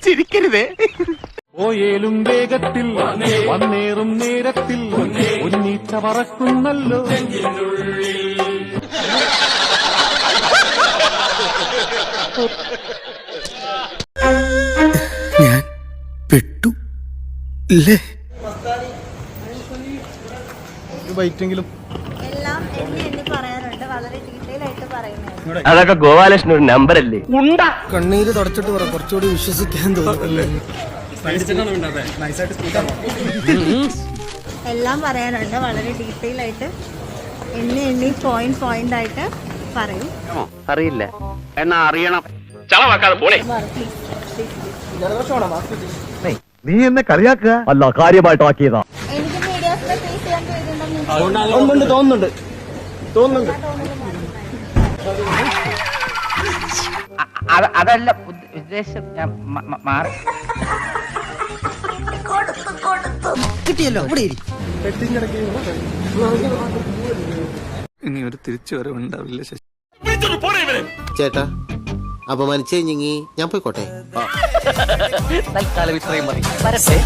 ചിരിക്കരുതേ. ഓയേലും വേഗത്തിൽ വന്നേറും നേരത്തിൽ ഉന്നീച്ച പറക്കുന്നല്ലോ. ഞാൻ പെട്ടു ഇല്ലേ? ബൈറ്റെങ്കിലും എല്ലാം എണ്ണി പറയാറുണ്ട്, വളരെ ഡീറ്റെയിൽ ആയിട്ട് പറയുന്നത്. അതൊക്കെ ഗോപാലകൃഷ്ണൻ ഒരു നമ്പർ അല്ലേ? കണ്ണീര് തുടച്ചിട്ട് പറ, കുറച്ചുകൂടി വിശ്വസിക്കാൻ തോന്നുന്നല്ലേ? എല്ലാം പറയാനുണ്ട്, വളരെ ഡീറ്റെയിൽ ആയിട്ട് എണ്ണി പോയിന്റ് ആയിട്ട് പറയും. അറിയില്ല എന്നാ അറിയണം. ചളവാക്കാതെ പോണേ. നീ എന്നെ കളിയാക്കുക അല്ല, കാര്യമായിട്ടാക്കിയതാ. എനിക്ക് മീഡിയാസിനെ ഫേസ് ചെയ്യാൻ പേടിയുണ്ടെന്ന് തോന്നുന്നുണ്ട്. അതല്ല ഉദ്ദേശം, ഞാൻ മാറി. കിട്ടിയല്ലോ, ഇവിടെ ഇരി. ഇനി ഒരു തിരിച്ചു വരവുണ്ടാവില്ല ശശി. ചേട്ടാ, അപമാനിച്ചേ ഞാൻ പോയിക്കോട്ടെ. തൽക്കാലം ഇത്രയും മതി. വരട്ടെ.